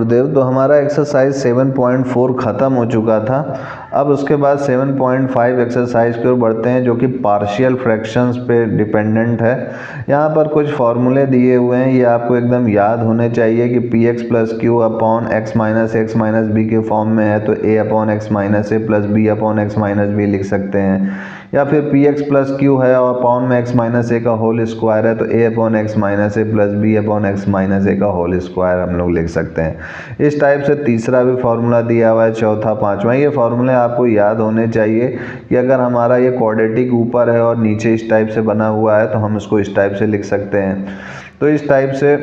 गुरुदेव। तो हमारा एक्सरसाइज 7.4 ख़त्म हो चुका था। अब उसके बाद 7.5 एक्सरसाइज की ओर बढ़ते हैं, जो कि पार्शियल फ्रैक्शंस पे डिपेंडेंट है। यहाँ पर कुछ फार्मूले दिए हुए हैं, ये आपको एकदम याद होने चाहिए कि P X plus Q upon X minus B के फॉर्म में है, तो A upon X minus A plus B upon X minus B लिख सकते हैं। या फिर पी एक्स प्लस क्यू है और अपॉन में एक्स माइनस ए का होल स्क्वायर है, तो A upon X minus A plus B upon X minus A का होल स्क्वायर हम लोग लिख सकते हैं। इस टाइप से तीसरा भी फार्मूला दिया हुआ है, चौथा, पांचवा। ये फार्मूले आपको याद होने चाहिए कि अगर हमारा ये क्वाड्रेटिक ऊपर है और नीचे इस टाइप से बना हुआ है, तो हम उसको इस टाइप से लिख सकते हैं। तो इस टाइप से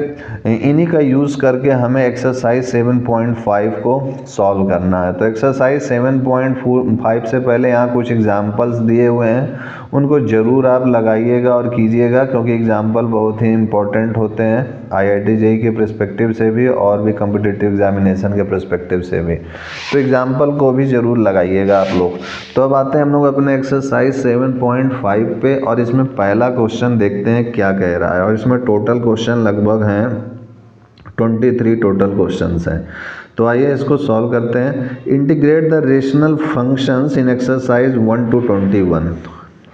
इन्हीं का यूज़ करके हमें एक्सरसाइज 7.5 को सॉल्व करना है। तो एक्सरसाइज 7.5 से पहले यहाँ कुछ एग्जाम्पल्स दिए हुए हैं, उनको ज़रूर आप लगाइएगा और कीजिएगा, क्योंकि एग्जाम्पल बहुत ही इम्पोर्टेंट होते हैं IIT JEE के पर्सपेक्टिव से भी और भी कॉम्पिटिटिव एग्जामिनेशन के पर्सपेक्टिव से भी। तो एग्जाम्पल को भी ज़रूर लगाइएगा आप लोग। तो अब आते हैं हम लोग अपने एक्सरसाइज 7.5 पे, और इसमें पहला क्वेश्चन देखते हैं क्या कह रहा है। और इसमें टोटल क्वेश्चन लगभग हैं 23 टोटल क्वेश्चंस हैं। तो आइए इसको सॉल्व करते हैं। Integrate the rational functions in exercise 1 to 21।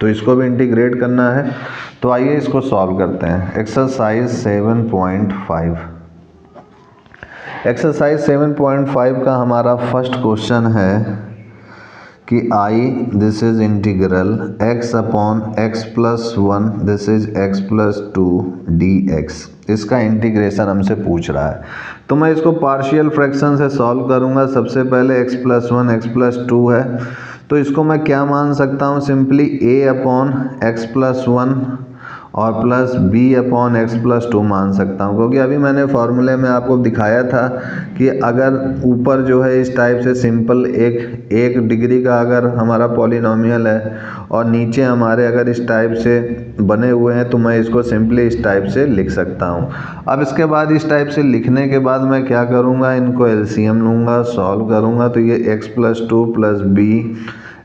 तो इसको भी इंटीग्रेट करना है। तो आइए इसको सॉल्व करते हैं। एक्सरसाइज 7.5। एक्सरसाइज 7.5 का हमारा फर्स्ट क्वेश्चन है कि this is integral x upon x plus 1 this is x plus 2 dx। इसका इंटीग्रेशन हमसे पूछ रहा है। तो मैं इसको पार्शियल फ्रैक्शन से सॉल्व करूंगा। सबसे पहले x प्लस 1 x प्लस 2 है, तो इसको मैं क्या मान सकता हूँ, simply a upon x plus 1 और plus b upon x plus 2 मान सकता हूँ। क्योंकि अभी मैंने फॉर्मूले में आपको दिखाया था कि अगर ऊपर जो है इस टाइप से सिंपल एक डिग्री का अगर हमारा पॉलिनोमियल है और नीचे हमारे अगर इस टाइप से बने हुए हैं, तो मैं इसको सिंपली इस टाइप से लिख सकता हूँ। अब इसके बाद इस टाइप से लिखने के बाद मैं क्या करूँगा, इनको LCM लूँगा, सॉल्व करूँगा। तो ये एक्स प्लस 2 प्लस b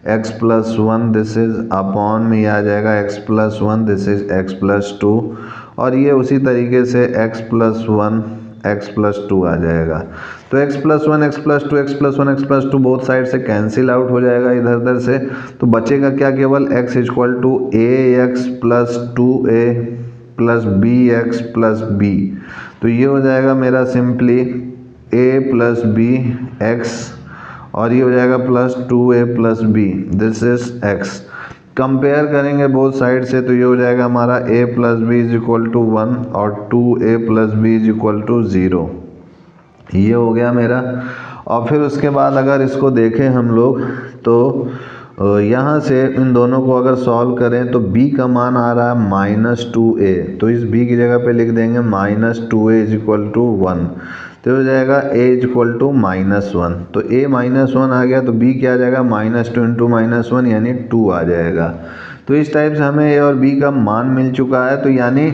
x plus 1 this is upon में आ जाएगा x plus 1 this is x plus 2, और ये उसी तरीके से एक्स प्लस 1 एक्स प्लस 2 आ जाएगा। तो x plus 1 x plus 2 x plus 1 x plus 2 both side से कैंसिल आउट हो जाएगा इधर उधर से। तो बचेगा क्या, केवल x equal to a x plus 2a plus b x plus b. तो ये हो जाएगा मेरा simply a plus b x, और ये हो जाएगा plus 2a plus b this is x। Compare करेंगे बोथ साइड से, तो ये हो जाएगा हमारा a plus b is equal to 1 और 2a plus b is equal to 0। ये हो गया मेरा। और फिर उसके बाद अगर इसको देखें हम लोग, तो यहाँ से इन दोनों को अगर सॉल्व करें तो b का मान आ रहा है -2a, तो इस b की जगह पे लिख देंगे -2a इज इक्वल टू 1। तो हो जाएगा a इज इक्वल टू -1। तो a -1 आ गया, तो b क्या आ जाएगा, -2 इंटू -1 यानी 2 आ जाएगा। तो इस टाइप से हमें a और b का मान मिल चुका है। तो यानी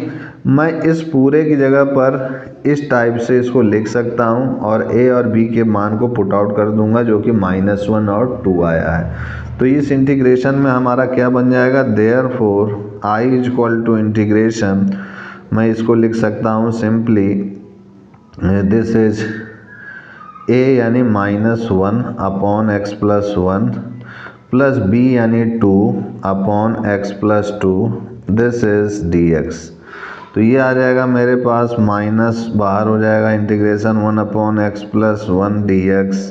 मैं इस पूरे की जगह पर इस टाइप से इसको लिख सकता हूँ और a और b के मान को पुट आउट कर दूंगा, जो कि -1 और 2 आया है। तो इस इंटीग्रेशन में हमारा क्या बन जाएगा, therefore i is equal to integration, मैं इसको लिख सकता हूँ सिंपली दिस इज a यानी -1 upon x plus 1 plus b यानी 2 upon x plus 2 this is dx। तो ये आ जाएगा मेरे पास माइनस बाहर हो जाएगा, integration 1 upon x plus 1 dx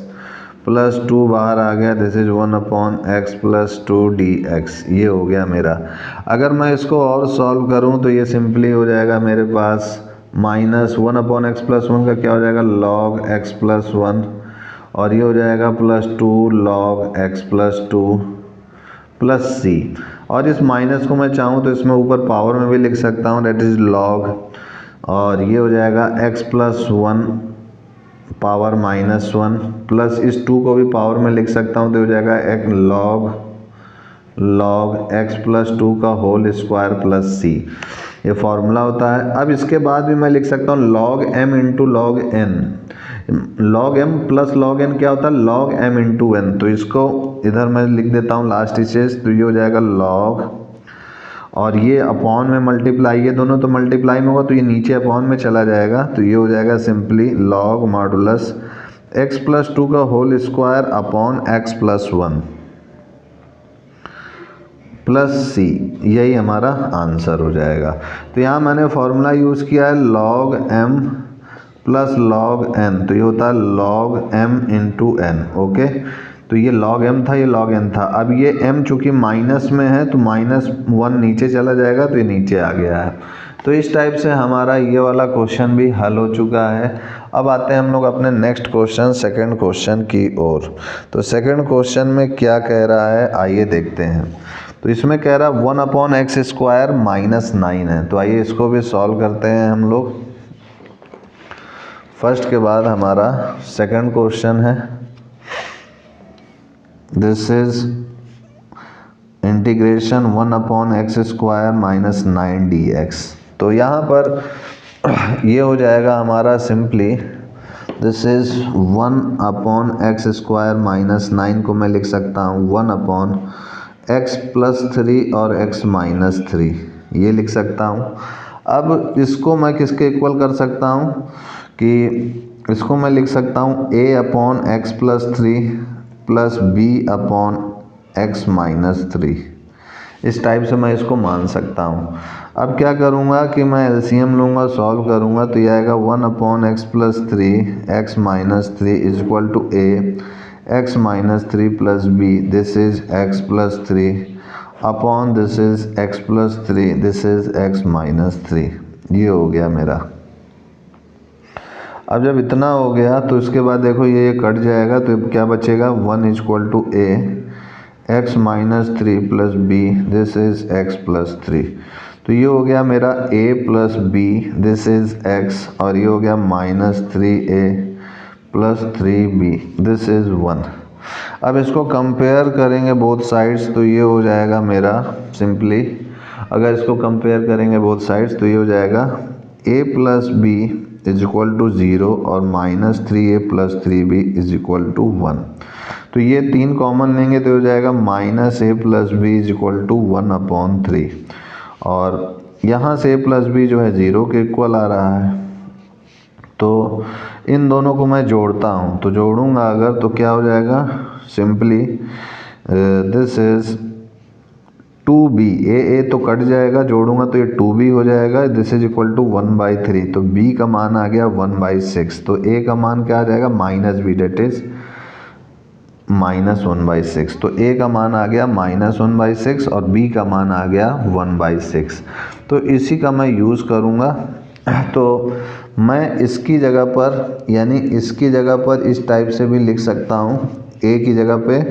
plus 2 बाहर आ गया, this is 1 upon x plus 2 dx। ये हो गया मेरा। अगर मैं इसको और सॉल्व करूँ तो ये सिंपली हो जाएगा मेरे पास -1 अपॉन एक्स प्लस 1 का क्या हो जाएगा, log एक्स प्लस 1, और ये हो जाएगा plus 2 log x plus 2 plus c। और इस माइनस को मैं चाहूँ तो इसमें ऊपर पावर में भी लिख सकता हूँ, डेट इज log, और ये हो जाएगा एक्स प्लस 1 पावर -1 प्लस इस 2 को भी पावर में लिख सकता हूँ, तो हो जाएगा एक log एक्स प्लस 2 का होल स्क्वायर प्लस c। ये फॉर्मूला होता है। अब इसके बाद भी मैं लिख सकता हूँ log m into log n। log m plus log n क्या होता है, log m इंटू n। तो इसको इधर मैं लिख देता हूँ लास्ट स्टेज, तो ये हो जाएगा log, और ये अपॉन में मल्टीप्लाई, ये दोनों तो मल्टीप्लाई में होगा तो ये नीचे अपॉन में चला जाएगा, तो ये हो जाएगा simply log modulus x plus 2 का whole square upon x plus 1 plus c, यही हमारा आंसर हो जाएगा। तो यहाँ मैंने फॉर्मूला यूज़ किया है log m plus log n, तो ये होता है log m into n। Okay, तो ये log m था, ये log n था। अब ये m चूँकि माइनस में है तो -1 नीचे चला जाएगा, तो ये नीचे आ गया है। तो इस टाइप से हमारा ये वाला क्वेश्चन भी हल हो चुका है। अब आते हैं हम लोग अपने नेक्स्ट क्वेश्चन, सेकंड क्वेश्चन की ओर। तो सेकंड क्वेश्चन में क्या कह रहा है, आइए देखते हैं। तो इसमें कह रहा है 1/x² -9 है। तो आइए इसको भी सॉल्व करते हैं हम लोग। फर्स्ट के बाद हमारा सेकंड क्वेश्चन है, this is integration 1/x² -9 dx। तो यहाँ पर ये हो जाएगा हमारा सिंपली, दिस इज 1/x² -9 को मैं लिख सकता हूँ 1/x + 3 और x - 3, ये लिख सकता हूँ। अब इसको मैं किसके इक्वल कर सकता हूँ कि इसको मैं लिख सकता हूँ a/x + 3 प्लस b/x - 3, इस टाइप से मैं इसको मान सकता हूँ। अब क्या करूँगा कि मैं एलसीएम लूँगा, सॉल्व करूँगा, तो ये आएगा 1/x + 3 x - 3 = a x - 3 plus b, this is x + 3 upon this is x + 3, this is x - 3। ये हो गया मेरा। अब जब इतना हो गया तो इसके बाद देखो ये कट जाएगा, तो क्या बचेगा, 1 = a x - 3 plus b, this is x + 3। तो ये हो गया मेरा a plus b, this is x, और ये हो गया -3a plus 3b, this is 1। अब इसको कंपेयर करेंगे बोथ साइड्स, तो ये हो जाएगा मेरा सिंपली, अगर इसको कंपेयर करेंगे बोथ साइड्स तो ये हो जाएगा a प्लस b = 0 और -3a प्लस 3b = 1। तो ये 3 कॉमन लेंगे तो हो जाएगा -a प्लस b = 1/3, और यहाँ से a प्लस b जो है 0 के इक्वल आ रहा है। तो इन दोनों को मैं जोड़ता हूँ, तो जोड़ूंगा अगर तो क्या हो जाएगा, simply this is 2b, a तो कट जाएगा, जोड़ूंगा तो ये 2b हो जाएगा, दिस इज इक्वल टू 1/3। तो b का मान आ गया 1/6, तो a का मान क्या आ जाएगा, -b, डेट इज -1/6। तो a का मान आ गया -1/6 और b का मान आ गया 1/6। तो इसी का मैं यूज़ करूँगा। तो मैं इसकी जगह पर, यानी इसकी जगह पर इस टाइप से भी लिख सकता हूँ, a की जगह पे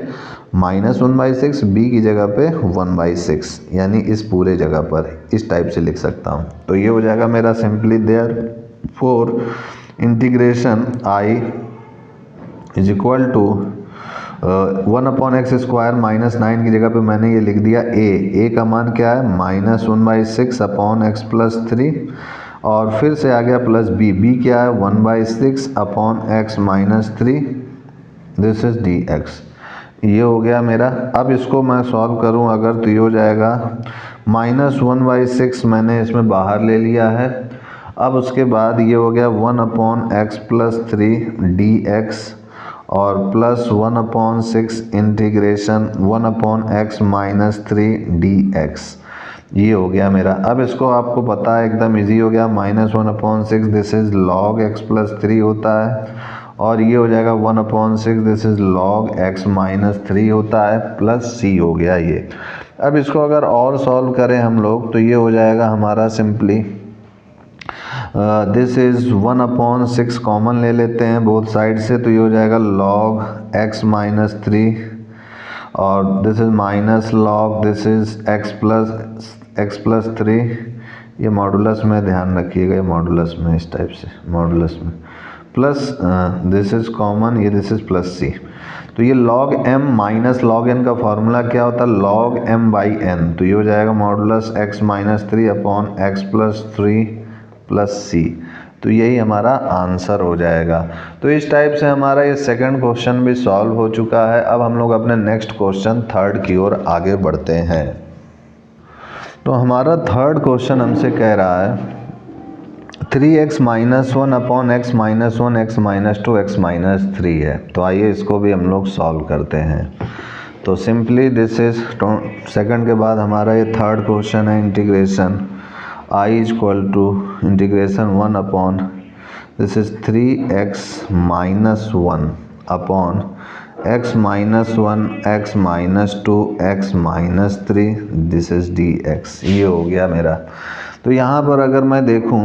-1/6, b की जगह पे 1/6, यानी इस पूरे जगह पर इस टाइप से लिख सकता हूँ। तो ये हो जाएगा मेरा simply, therefore integration i is equal to 1/x² -9 की जगह पे मैंने ये लिख दिया a का मान क्या है, -1/6/x + 3, और फिर से आ गया प्लस b क्या है, 1/6/x - 3, दिस इज dx। ये हो गया मेरा। अब इसको मैं सॉल्व करूं अगर, तो ये हो जाएगा -1/6 मैंने इसमें बाहर ले लिया है। अब उसके बाद ये हो गया 1/x + 3 dx और प्लस 1/6 इंटीग्रेशन 1/x - 3 dx, ये हो गया मेरा। अब इसको आपको पता है एकदम इजी हो गया, -1/6 दिस इज log x + 3 होता है, और ये हो जाएगा 1/6 दिस इज log x - 3 होता है, प्लस c हो गया ये। अब इसको अगर और सॉल्व करें हम लोग तो ये हो जाएगा हमारा सिंपली, दिस इज 1/6 कॉमन ले लेते हैं बोथ साइड से, तो ये हो जाएगा log x - 3 और this is minus log this is x + 3, ये मॉडुलस में ध्यान रखिएगा, ये मॉडुलस में इस टाइप से मॉडुलस में, प्लस दिस इज कॉमन, ये दिस इज प्लस c। तो ये log m minus log n का फॉर्मूला क्या होता है, log m/n। तो ये हो जाएगा modulus x - 3/x + 3 plus c। तो यही हमारा आंसर हो जाएगा। तो इस टाइप से हमारा ये सेकंड क्वेश्चन भी सॉल्व हो चुका है। अब हम लोग अपने नेक्स्ट क्वेश्चन थर्ड की ओर आगे बढ़ते हैं। तो हमारा थर्ड क्वेश्चन हमसे कह रहा है 3x minus 1 upon x minus 1 x minus 2 x minus 3 है। तो आइए इसको भी हम लोग सॉल्व करते हैं। तो सिंपली दिस इज सेकंड के बाद हमारा ये थर्ड क्वेश्चन है integration I is equal to integration 1 upon this is 3x minus 1 upon x minus 1 x minus 2 x minus 3 this is dx। ये हो गया मेरा। तो यहाँ पर अगर मैं देखूँ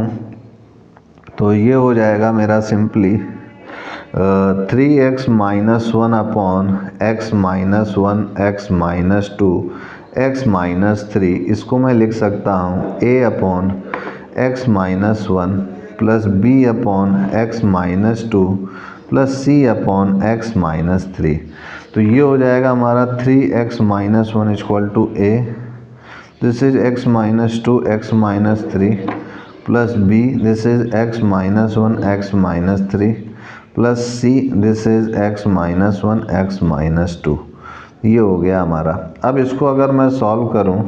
तो ये हो जाएगा मेरा simply 3x minus 1 upon x minus 1 x minus 2 x minus 3, इसको मैं लिख सकता हूँ a upon x minus 1 plus b upon x minus 2 plus c upon x minus 3। तो ये हो जाएगा हमारा 3x minus 1 equal to a, this is x minus 2 x minus 3 plus b this is x minus 1 x minus 3 plus c this is x minus 1 x minus 2। ये हो गया हमारा। अब इसको अगर मैं सॉल्व करूं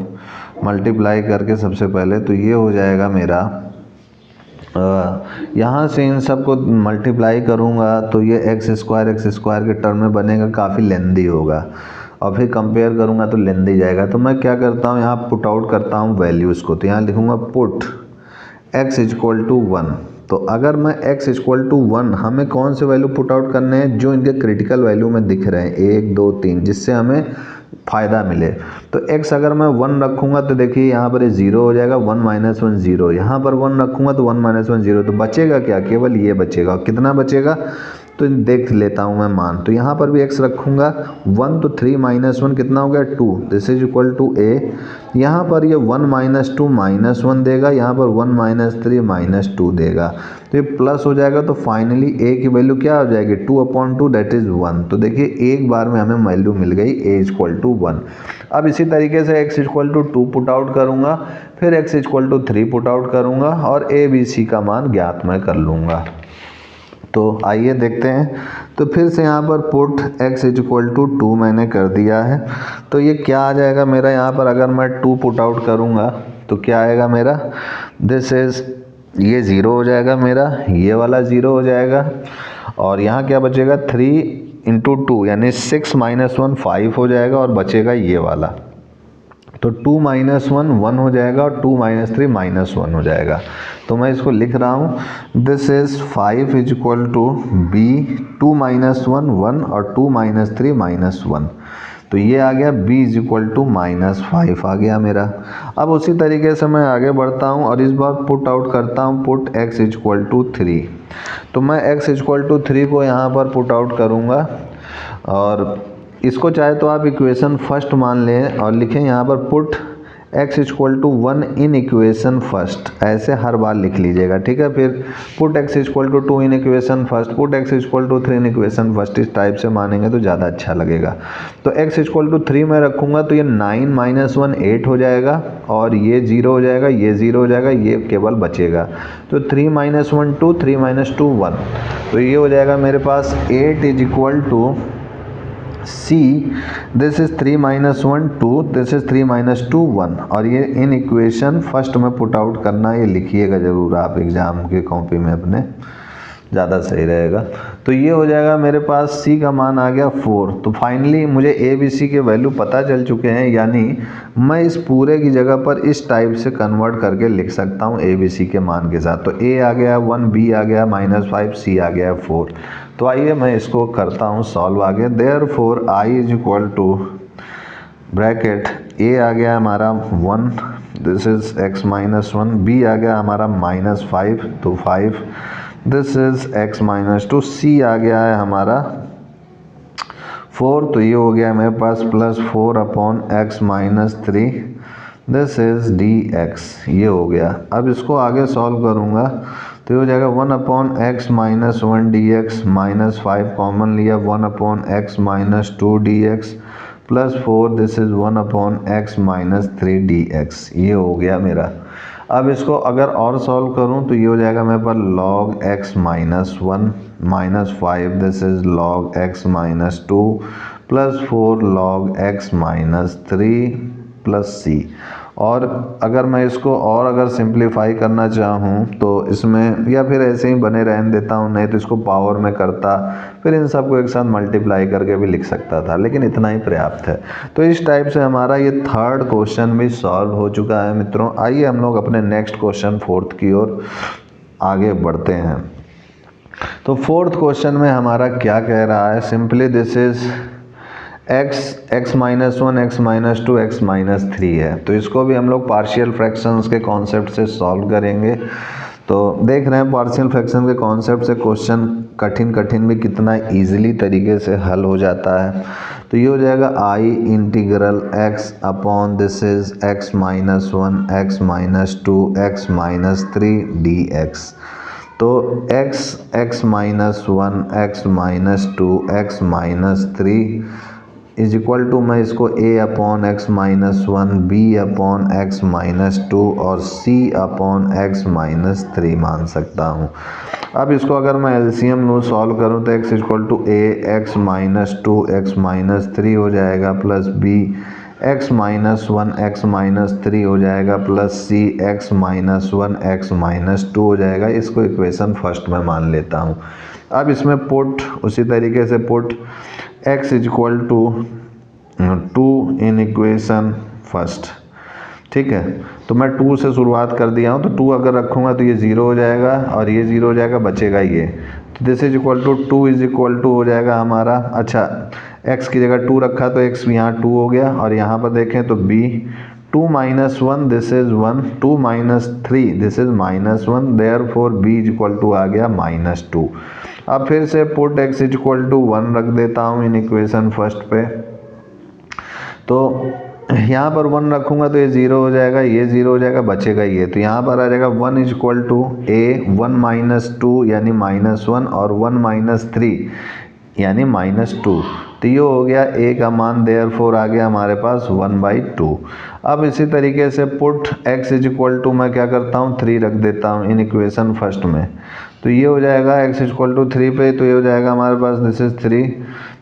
मल्टीप्लाई करके सबसे पहले, तो ये हो जाएगा मेरा यहाँ से इन सब को मल्टीप्लाई करूँगा तो ये एक्स स्क्वायर के टर्म में बनेगा, काफ़ी लेंदी होगा और फिर कंपेयर करूँगा तो लेंदी जाएगा। तो मैं क्या करता हूँ, यहाँ पुट आउट करता हूँ वैल्यूज़ को। तो यहाँ लिखूँगा put x is equal to 1। तो अगर मैं x इज इक्वल टू 1, हमें कौन से वैल्यू पुट आउट करने हैं जो इनके क्रिटिकल वैल्यू में दिख रहे हैं 1 2 3, जिससे हमें फ़ायदा मिले। तो x अगर मैं 1 रखूँगा तो देखिए यहाँ पर ये 0 हो जाएगा, 1 माइनस 1 0। यहाँ पर 1 रखूँगा तो 1 माइनस 1 0। तो बचेगा क्या, केवल ये बचेगा। कितना बचेगा तो देख लेता हूँ मैं मान। तो यहाँ पर भी x रखूँगा 1, तो 3 माइनस 1 कितना हो गया 2, this is equal to a। यहाँ पर ये 1 माइनस 2 माइनस 1 देगा, यहाँ पर 1 माइनस 3 माइनस 2 देगा, तो ये प्लस हो जाएगा। तो फाइनली a की वैल्यू क्या हो जाएगी 2 अपॉन 2 दैट इज़ 1। तो देखिए एक बार में हमें वैल्यू मिल गई a इक्वल टू 1। अब इसी तरीके से x equal to 2 put out करूँगा, फिर x equal to 3 put out करूँगा और a b c का मान ज्ञात मैं कर लूँगा। तो आइए देखते हैं। तो फिर से यहाँ पर put x is equal to 2 मैंने कर दिया है। तो ये क्या आ जाएगा मेरा, यहाँ पर अगर मैं 2 पुट आउट करूँगा तो क्या आएगा मेरा, दिस इज़ ये 0 हो जाएगा मेरा, ये वाला 0 हो जाएगा और यहाँ क्या बचेगा 3 इंटू 2 यानी 6 माइनस 1 5 हो जाएगा और बचेगा ये वाला। तो 2 माइनस 1 1 हो जाएगा और 2 माइनस 3 माइनस 1 हो जाएगा। तो मैं इसको लिख रहा हूँ this is 5 is equal to b 2 minus 1 1 और 2 माइनस 3 माइनस 1। तो ये आ गया b is equal to minus 5 आ गया मेरा। अब उसी तरीके से मैं आगे बढ़ता हूँ और इस बार पुट आउट करता हूँ put x is equal to 3। तो मैं x इज इक्वल टू 3 को यहाँ पर पुट आउट करूँगा और इसको चाहे तो आप इक्वेशन फर्स्ट मान लें और लिखें यहाँ पर put x equal to 1 in equation first, ऐसे हर बार लिख लीजिएगा, ठीक है। फिर put x equal to 2 in equation first, put x equal to 3 in equation first, इस टाइप से मानेंगे तो ज़्यादा अच्छा लगेगा। तो x इक्वल टू 3 में रखूँगा तो ये 9 माइनस 1 8 हो जाएगा और ये 0 हो जाएगा, ये 0 हो जाएगा, ये केवल बचेगा। तो 3 माइनस 1 2, 3 माइनस 2 1। तो ये हो जाएगा मेरे पास 8 is equal to C, this is 3 minus 1 2, this is 3 minus 2 1 और ये इन इक्वेशन फर्स्ट में पुट आउट करना, ये लिखिएगा ज़रूर आप एग्ज़ाम के कॉपी में अपने, ज़्यादा सही रहेगा। तो ये हो जाएगा मेरे पास C का मान आ गया 4। तो फाइनली मुझे A B C के वैल्यू पता चल चुके हैं, यानी मैं इस पूरे की जगह पर इस टाइप से कन्वर्ट करके लिख सकता हूँ A B C के मान के साथ। तो A आ गया 1, B आ गया -5, C आ गया 4। तो आइए मैं इसको करता हूँ सॉल्व आगे। Therefore I is equal to bracket A आ गया हमारा 1, this is x minus 1, B आ गया हमारा -5 तो 5, this is x minus 2, C आ गया है हमारा 4, तो ये हो गया मेरे पास +4 upon x minus 3, this is dx। ये हो गया। अब इसको आगे सॉल्व करूँगा तो ये हो जाएगा 1 upon x minus 1 dx, -5 common लिया 1 upon x minus 2 dx +4, this is 1 upon x minus 3 dx। ये हो गया मेरा। अब इसको अगर और सॉल्व करूं तो ये हो जाएगा मेरे पास log x minus 1 -5, this is log x minus 2 +4 log x minus 3 plus C. और अगर मैं इसको और अगर सिंप्लीफाई करना चाहूँ तो इसमें या फिर ऐसे ही बने रहने देता हूँ, नहीं तो इसको पावर में करता, फिर इन सब को एक साथ मल्टीप्लाई करके भी लिख सकता था, लेकिन इतना ही पर्याप्त है। तो इस टाइप से हमारा ये थर्ड क्वेश्चन भी सॉल्व हो चुका है मित्रों। आइए हम लोग अपने नेक्स्ट क्वेश्चन फोर्थ की ओर आगे बढ़ते हैं। तो फोर्थ क्वेश्चन में हमारा क्या कह रहा है, simply this is x minus 1 x minus 2 x minus 3 है। तो इसको भी हम लोग पार्शियल फ्रैक्शंस के कॉन्सेप्ट से सॉल्व करेंगे। तो देख रहे हैं पार्शियल फ्रैक्शन के कॉन्सेप्ट से क्वेश्चन कठिन भी कितना इजीली तरीके से हल हो जाता है। तो ये हो जाएगा I integral x upon this is x minus 1 x minus 2 x minus 3 dx। तो x minus 1 x minus 2 x minus 3 is equal to, मैं इसको a upon X minus 1 b upon X minus 2 और c अपॉन एक्स माइनस 3 मान सकता हूँ। अब इसको अगर मैं एलसीएम लूँ, सॉल्व करूँ तो x equal to a x minus 2 x minus 3 हो जाएगा plus b x minus 1 x minus 3 हो जाएगा plus c x minus 1 x minus 2 हो जाएगा। इसको इक्वेशन फर्स्ट में मान लेता हूँ। अब इसमें पुट उसी तरीके से put x is equal to 2 in equation first, ठीक है। तो मैं 2 से शुरुआत कर दिया हूँ, तो 2 अगर रखूँगा तो ये 0 हो जाएगा और ये 0 हो जाएगा, बचेगा ये। तो this is equal to 2 is equal to हो जाएगा हमारा, अच्छा x की जगह 2 रखा तो x यहाँ 2 हो गया, और यहाँ पर देखें तो b 2 minus 1 this is 1 2 minus 3 this is minus 1, therefore b is equal to आ गया माइनस 2। अब फिर से put x is equal to 1 रख देता हूँ इन इक्वेशन फर्स्ट पे। तो यहाँ पर 1 रखूँगा तो ये 0 हो जाएगा, ये 0 हो जाएगा, बचेगा ये। तो यहाँ पर आ जाएगा 1 is equal to a 1 minus 2 यानी माइनस 1 और 1 माइनस 3 यानी माइनस 2। तो ये हो गया a का मान, देयरफॉर आ गया हमारे पास 1/2। अब इसी तरीके से put x is equal to, मैं क्या करता हूँ 3 रख देता हूँ इन इक्वेशन फर्स्ट में। तो ये हो जाएगा x इज इक्वल टू 3 पे, तो ये हो जाएगा हमारे पास दिस इज 3,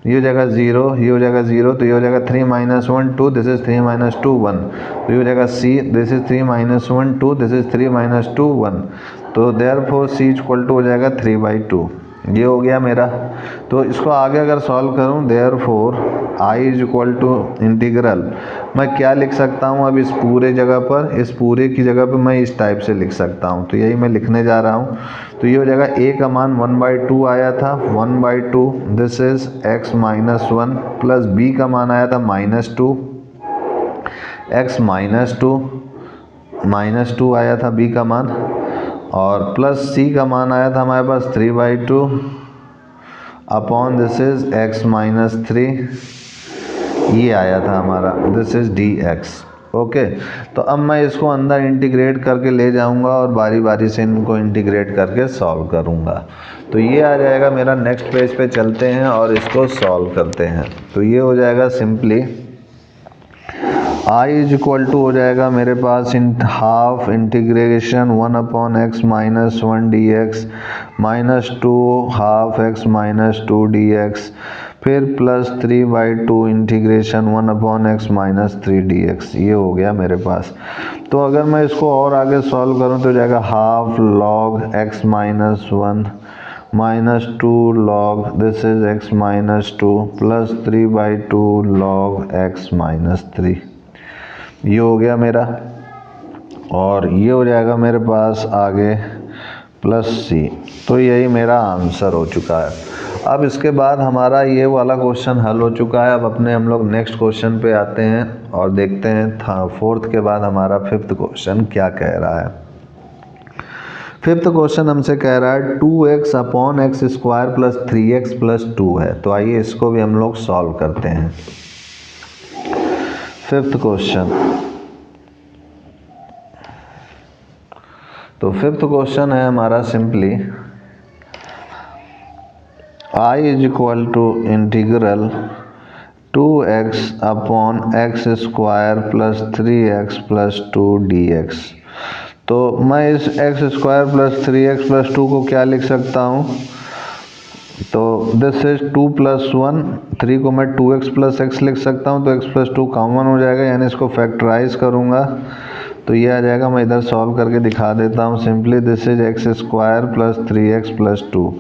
ये हो जाएगा 0, ये हो जाएगा 0, तो ये हो जाएगा 3 माइनस 1 2 दिस इज 3 माइनस 2 1, तो ये हो जाएगा c this is 3 minus 1 2 this is 3 minus 2 1। तो therefore c is equal to हो जाएगा 3/2। ये हो गया मेरा। तो इसको आगे अगर सॉल्व करूं, therefore i is equal to integral, मैं क्या लिख सकता हूं अब इस पूरे जगह पर, इस पूरे की जगह पर मैं इस टाइप से लिख सकता हूं। तो यही मैं लिखने जा रहा हूं। तो ये हो जाएगा a का मान 1/2 आया था, 1/2 this is x minus 1 plus b का मान आया था माइनस 2 x माइनस 2 आया था b का मान, और प्लस c का मान आया था हमारे पास 3/2 upon this is x minus 3, ये आया था हमारा, दिस इज dx। ओके, तो अब मैं इसको अंदर इंटीग्रेट करके ले जाऊंगा और बारी बारी से इनको इंटीग्रेट करके सॉल्व करूंगा। तो ये आ जाएगा मेरा, नेक्स्ट पेज पे चलते हैं और इसको सॉल्व करते हैं। तो ये हो जाएगा simply i is equal to हो जाएगा मेरे पास इन half integration 1 upon X minus 1 D X minus 2 half X minus 2 D X, फिर plus 3/2 integration 1 upon X minus 3 D X. ये हो गया मेरे पास। तो अगर मैं इसको और आगे सॉल्व करूँ तो हो जाएगा half log x minus 1 minus 2 log this is x minus 2 plus 3/2 log x minus 3। ये हो गया मेरा, और ये हो जाएगा मेरे पास आगे प्लस c। तो यही मेरा आंसर हो चुका है। अब इसके बाद हमारा ये वाला क्वेश्चन हल हो चुका है। अब अपने हम लोग नेक्स्ट क्वेश्चन पे आते हैं और देखते हैं फोर्थ के बाद हमारा फिफ्थ क्वेश्चन क्या कह रहा है। फिफ्थ क्वेश्चन हमसे कह रहा है 2x upon x square plus 3x plus 2 है। तो आइए इसको भी हम लोग सॉल्व करते हैं। फिफ्थ क्वेश्चन, तो फिफ्थ क्वेश्चन है हमारा simply i is equal to integral 2x upon x square plus 3x plus 2 dx। तो मैं इस x square plus 3x plus 2 को क्या लिख सकता हूँ, तो दिस इज 2 + 1, 3 को मैं 2x + x लिख सकता हूँ, तो x + 2 कॉमन हो जाएगा, यानी इसको फैक्टराइज करूँगा तो ये आ जाएगा। मैं इधर सॉल्व करके दिखा देता हूँ simply. This is x² + 3x + 2,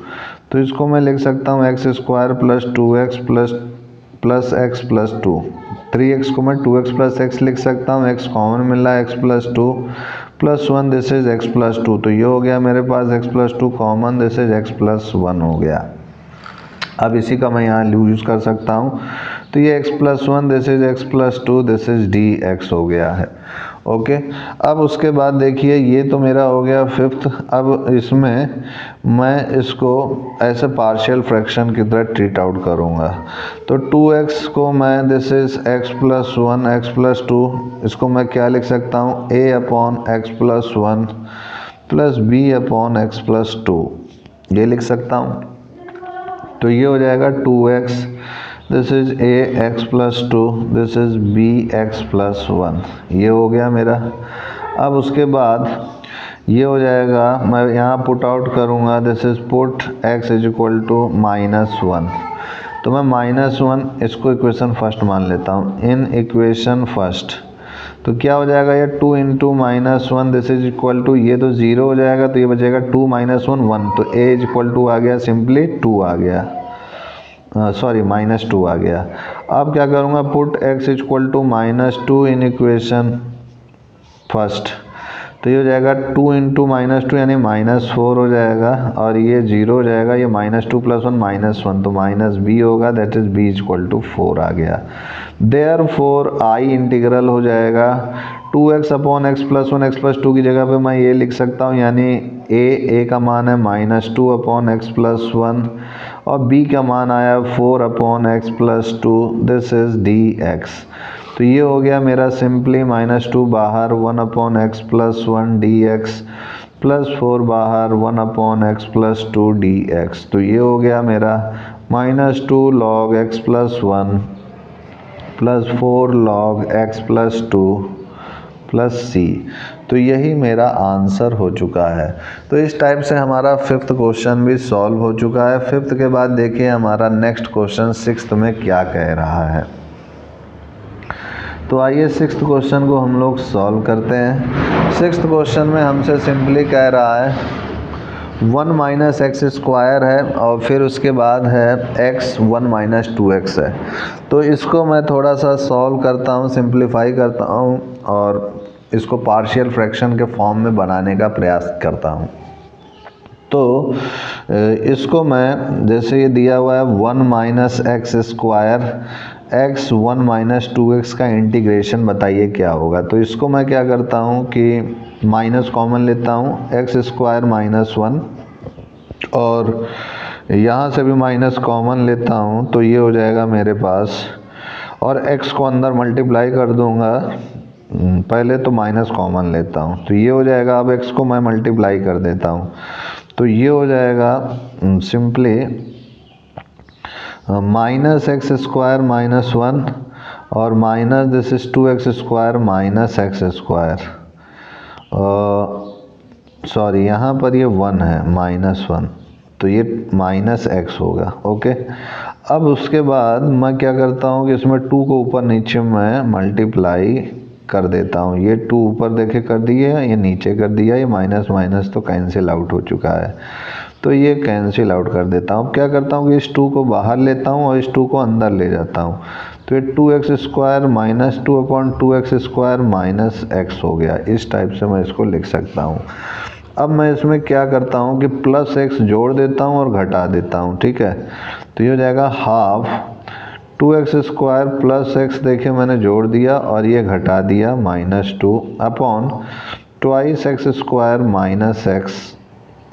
तो इसको मैं लिख सकता हूँ x² + 2x + x + 2। 3x को मैं 2x + x लिख सकता हूँ, x कॉमन मिल रहा है, x + 2 + 1, दिस इज x + 2, तो ये हो गया मेरे पास x + 2 common, this is x + 1 हो गया। अब इसी का मैं यहाँ यूज कर सकता हूँ, तो ये x + 1, this is x + 2, this is dx हो गया है। ओके, अब उसके बाद देखिए ये तो मेरा हो गया फिफ्थ। अब इसमें मैं इसको ऐसे पार्शियल फ्रैक्शन की तरह ट्रीट आउट करूँगा। तो 2x को मैं, दिस इज x + 1 x + 2, इसको मैं क्या लिख सकता हूँ, a/x + 1 + b/x + 2, ये लिख सकता हूँ। तो ये हो जाएगा 2x, this is ax + 2, this is bx + 1, ये हो गया मेरा। अब उसके बाद ये हो जाएगा, मैं यहाँ पुट आउट करूँगा, दिस इज पुट x = -1, तो मैं -1 इसको इक्वेशन फर्स्ट मान लेता हूँ, इन इक्वेशन फर्स्ट। तो क्या हो जाएगा, ये 2 × -1, दिस इज इक्वल टू, ये तो 0 हो जाएगा, तो ये बचेगा 2 - 1 1, तो a = आ गया, सिंपली 2 आ गया, सॉरी -2 आ गया। अब क्या करूँगा, put x = -2 in equation first, तो ये हो जाएगा 2 × -2 यानी -4 हो जाएगा, और ये 0 हो जाएगा, ये -2 + 1 -1, तो -b होगा, दैट इज b = 4 आ गया। देयरफॉर आई इंटीग्रल हो जाएगा 2x/x + 1 x + 2 की जगह पे मैं ये लिख सकता हूँ, यानी a का मान है -2/x + 1 और b का मान आया 4/x + 2, दिस इज dx। तो ये हो गया मेरा सिंपली -2 बाहर 1/x + 1 dx + 4 बाहर 1/x + 2 dx, तो ये हो गया मेरा -2 log x + 1 + 4 log x + 2 + c, तो यही मेरा आंसर हो चुका है। तो इस टाइप से हमारा फिफ्थ क्वेश्चन भी सॉल्व हो चुका है। फिफ्थ के बाद देखिए हमारा नेक्स्ट क्वेश्चन सिक्स्थ में क्या कह रहा है। तो आइए सिक्स्थ क्वेश्चन को हम लोग सॉल्व करते हैं। सिक्स्थ क्वेश्चन में हमसे सिंपली कह रहा है 1 - x² है और फिर उसके बाद है x 1 - 2x है। तो इसको मैं थोड़ा सा सॉल्व करता हूँ, सिंप्लीफाई करता हूँ और इसको पार्शियल फ्रैक्शन के फॉर्म में बनाने का प्रयास करता हूँ। तो इसको मैं, जैसे ये दिया हुआ है 1 - x² x 1 - 2x का इंटीग्रेशन बताइए क्या होगा। तो इसको मैं क्या करता हूँ कि माइनस कॉमन लेता हूँ, x² -1 और यहाँ से भी माइनस कॉमन लेता हूँ, तो ये हो जाएगा मेरे पास, और x को अंदर मल्टीप्लाई कर दूँगा, पहले तो माइनस कॉमन लेता हूँ, तो ये हो जाएगा। अब x को मैं मल्टीप्लाई कर देता हूँ, तो ये हो जाएगा सिंपली -x² -1 और minus this is 2x² - x², sorry यहाँ पर ये 1 है -1, तो ये -x होगा। ओके, अब उसके बाद मैं क्या करता हूँ कि इसमें 2 को ऊपर नीचे मैं मल्टीप्लाई कर देता हूँ। ये 2 ऊपर देखे कर दिए, ये नीचे कर दिया, ये माइनस माइनस तो कैंसिल आउट हो चुका है, तो ये कैंसिल आउट कर देता हूँ। क्या करता हूँ कि इस 2 को बाहर लेता हूँ और इस 2 को अंदर ले जाता हूँ, तो ये 2x² - 2/2x² - x हो गया। इस टाइप से मैं इसको लिख सकता हूँ। अब मैं इसमें क्या करता हूँ कि +x जोड़ देता हूँ और घटा देता हूँ, ठीक है। तो ये हो जाएगा हाफ 2x² + x, देखिए मैंने जोड़ दिया और ये घटा दिया -2 अपॉन 2x² - x,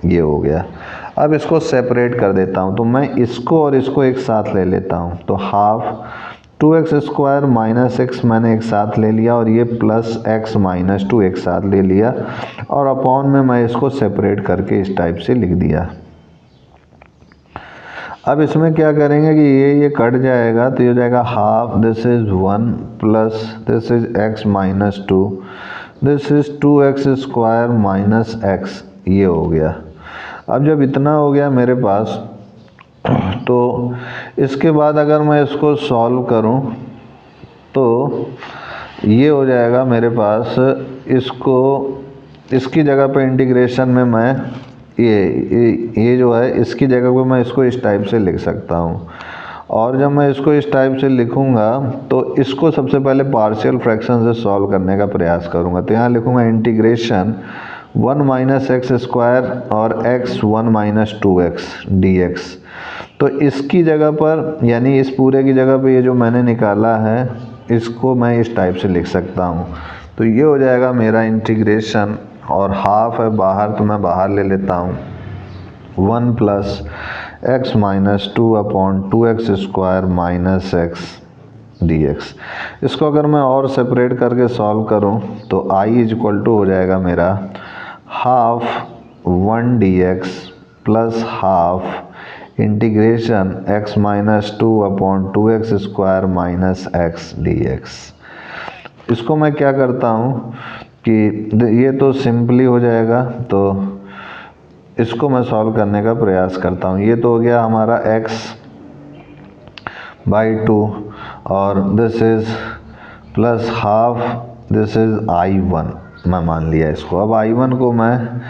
ये हो गया। अब इसको सेपरेट कर देता हूँ, तो मैं इसको और इसको एक साथ ले लेता हूँ, तो हाफ 2x² - x मैंने एक साथ ले लिया और ये +x - 2 एक साथ ले लिया और अपॉन में मैं इसको सेपरेट करके इस टाइप से लिख दिया। अब इसमें क्या करेंगे कि ये कट जाएगा, तो ये हो जाएगा half this is 1 plus this is x - 2, this is 2x² - x, ये हो गया। अब जब इतना हो गया मेरे पास, तो इसके बाद अगर मैं इसको सॉल्व करूं तो ये हो जाएगा मेरे पास, इसको इसकी जगह पे इंटीग्रेशन में मैं ये जो है इसकी जगह पे मैं इसको इस टाइप से लिख सकता हूँ। और जब मैं इसको इस टाइप से लिखूंगा तो इसको सबसे पहले पार्शियल फ्रैक्शन से सॉल्व करने का प्रयास करूंगा। तो यहाँ लिखूंगा इंटीग्रेशन 1 माइनस एक्स स्क्वायर और x 1 माइनस 2x dx। तो इसकी जगह पर यानी इस पूरे की जगह पे ये जो मैंने निकाला है इसको मैं इस टाइप से लिख सकता हूँ। तो ये हो जाएगा मेरा इंटीग्रेशन, और हाफ है बाहर तो मैं बाहर ले लेता हूँ, 1 plus x minus 2 upon 2x square minus x dx। इसको अगर मैं और सेपरेट करके सॉल्व करूँ तो i इज इक्वल टू हो जाएगा मेरा half 1 dx plus half integration x minus 2 upon 2x square minus x dx। इसको मैं क्या करता हूँ कि ये तो सिंपली हो जाएगा, तो इसको मैं सॉल्व करने का प्रयास करता हूँ। ये तो हो गया हमारा x बाई 2 और this is plus half, this is I1 मैं मान लिया इसको। अब I1 को मैं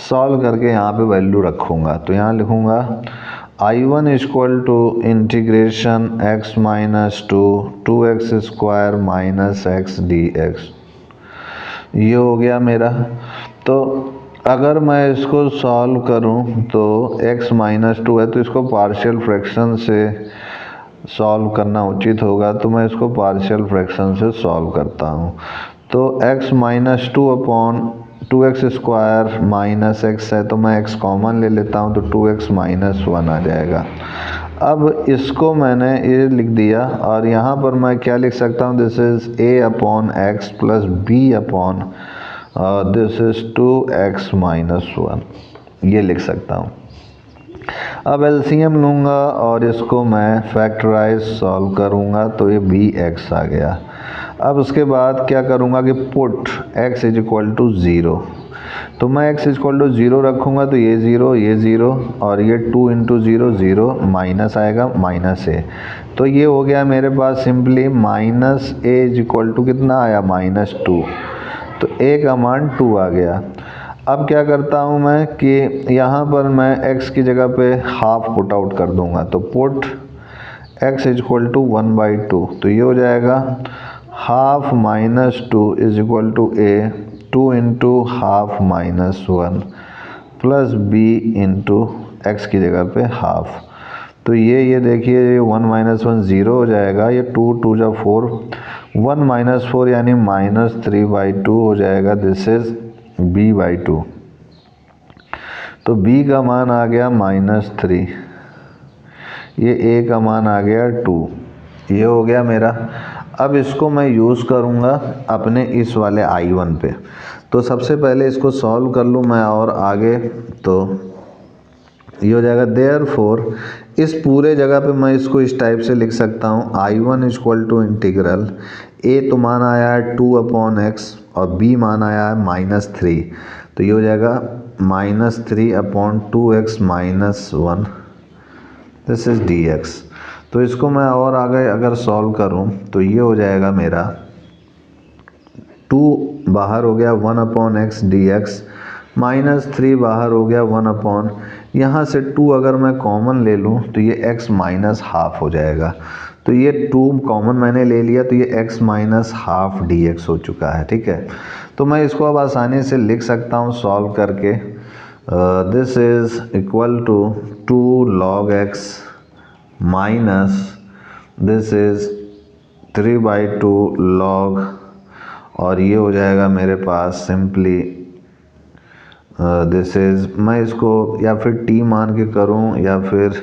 सॉल्व करके यहाँ पे वैल्यू रखूँगा। तो यहाँ लिखूँगा I1 equal to integration x minus 2 2x square minus x dx। ये हो गया मेरा। तो अगर मैं इसको सॉल्व करूं तो x माइनस 2 है तो इसको पार्शियल फ्रैक्शन से सॉल्व करना उचित होगा। तो मैं इसको पार्शियल फ्रैक्शन से सॉल्व करता हूं। तो x minus 2 upon 2x square minus x है तो मैं x कॉमन ले लेता हूं, तो 2x माइनस 1 आ जाएगा। अब इसको मैंने ये लिख दिया और यहाँ पर मैं क्या लिख सकता हूँ, this is a upon x plus b upon this is 2x minus 1, ये लिख सकता हूँ। अब एलसीएम लूँगा और इसको मैं फैक्टराइज सॉल्व करूँगा तो ये bx आ गया। अब उसके बाद क्या करूँगा कि put x is equal to 0, तो मैं x इज इक्वल टू 0 रखूँगा तो ये 0 और ये 2 इंटू 0 0 माइनस आएगा माइनस a। तो ये हो गया मेरे पास simply minus a is equal to कितना आया माइनस 2, तो a का मान 2 आ गया। अब क्या करता हूँ मैं कि यहाँ पर मैं x की जगह पे हाफ पुट आउट कर दूँगा, तो put x is equal to 1/2, तो ये हो जाएगा half minus 2 is equal to a 2 into half minus 1 plus b into x की जगह पे हाफ। तो ये देखिए ये 1 माइनस 1 0 हो जाएगा, ये 2 2 जा 4 1 माइनस 4 यानी माइनस 3/2 हो जाएगा, दिस इज b/2। तो b का मान आ गया माइनस 3, ये a का मान आ गया 2, ये हो गया मेरा। अब इसको मैं यूज़ करूँगा अपने इस वाले I1 पे। तो सबसे पहले इसको सॉल्व कर लूँ मैं और आगे, तो ये हो जाएगा देयरफॉर इस पूरे जगह पे मैं इसको इस टाइप से लिख सकता हूँ I1 equal to integral a तो मान आया है 2 अपॉन x और b मान आया है माइनस 3, तो ये हो जाएगा minus 3 upon 2x minus 1, this is dx। तो इसको मैं और आगे अगर सॉल्व करूं तो ये हो जाएगा मेरा 2 बाहर हो गया 1 अपॉन एक्स dx माइनस 3 बाहर हो गया 1 अपॉन, यहाँ से 2 अगर मैं कॉमन ले लूँ तो ये x माइनस हाफ हो जाएगा। तो ये 2 कॉमन मैंने ले लिया तो ये x माइनस हाफ dx हो चुका है, ठीक है। तो मैं इसको अब आसानी से लिख सकता हूँ सॉल्व करके, this is equal to 2 log x minus this is 3/2 log, और ये हो जाएगा मेरे पास सिंपली दिस इज़, मैं इसको या फिर t मान के करूं या फिर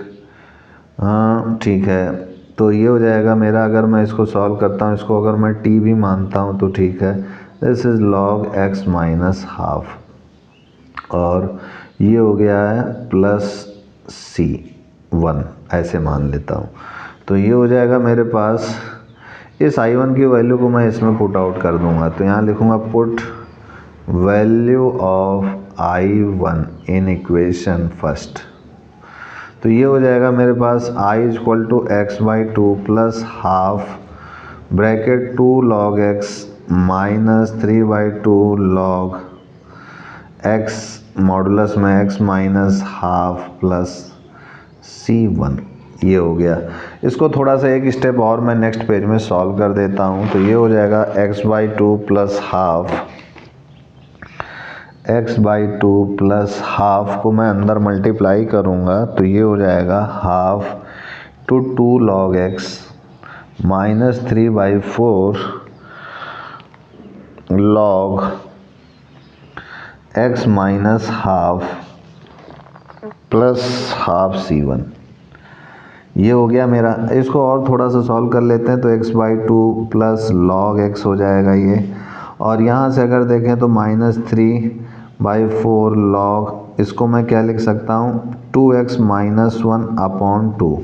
हाँ ठीक है, तो ये हो जाएगा मेरा। अगर मैं इसको सॉल्व करता हूँ, इसको अगर मैं t भी मानता हूँ तो ठीक है, this is log x minus half, और ये हो गया है प्लस c1 ऐसे मान लेता हूँ। तो ये हो जाएगा मेरे पास, इस I1 की वैल्यू को मैं इसमें पुट आउट कर दूंगा। तो यहाँ लिखूँगा put value of I1 in equation first. तो ये हो जाएगा मेरे पास I equal to x by two plus half bracket 2 log x minus 3 by two log x modulus में x minus half plus C1। ये हो गया। इसको थोड़ा सा एक स्टेप और मैं नेक्स्ट पेज में सॉल्व कर देता हूँ। तो ये हो जाएगा x by two plus half, x by two plus half को मैं अंदर मल्टीप्लाई करूँगा तो ये हो जाएगा half to 2 log x minus 3 by 4 log x minus half plus half C1। ये हो गया मेरा। इसको और थोड़ा सा सॉल्व कर लेते हैं तो x by two plus log x हो जाएगा ये, और यहाँ से अगर देखें तो माइनस 3 बाई 4 लॉग, इसको मैं क्या लिख सकता हूँ 2x minus 1 upon 2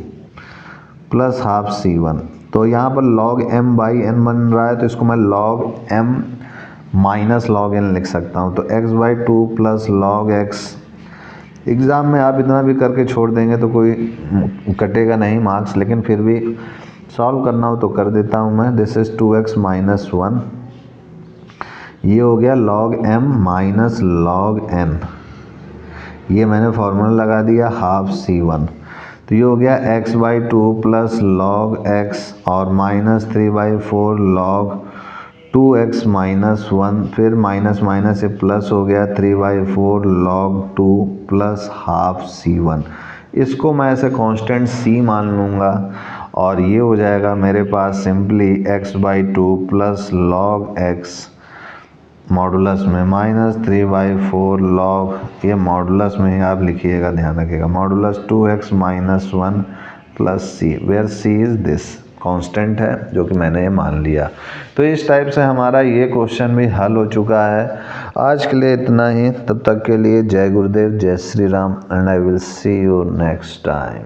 plus half C1। तो यहाँ पर log m बाई n बन रहा है तो इसको मैं log m minus log n लिख सकता हूँ। तो x by two plus log x, exam में आप इतना भी करके छोड़ देंगे तो कोई कटेगा नहीं मार्क्स, लेकिन फिर भी सॉल्व करना हो तो कर देता हूँ मैं। दिस इज़ 2x माइनस 1, ये हो गया log m minus log n, ये मैंने फार्मूला लगा दिया हाफ C1। तो ये हो गया x by two plus log x और minus 3 by 4 log 2x minus 1, फिर माइनस माइनस से प्लस हो गया 3 by 4 log 2 plus half C1। इसको मैं ऐसे कांस्टेंट C मान लूँगा और ये हो जाएगा मेरे पास simply x by two plus log x modulus में माइनस 3 बाई 4 लॉग, ये मॉडुलस में ही आप लिखिएगा, ध्यान रखिएगा, modulus 2x minus 1 plus C, where C is this constant है जो कि मैंने ये मान लिया। तो इस टाइप से हमारा ये क्वेश्चन भी हल हो चुका है। आज के लिए इतना ही, तब तक के लिए जय गुरुदेव, जय Shri Ram, and I will see you next time.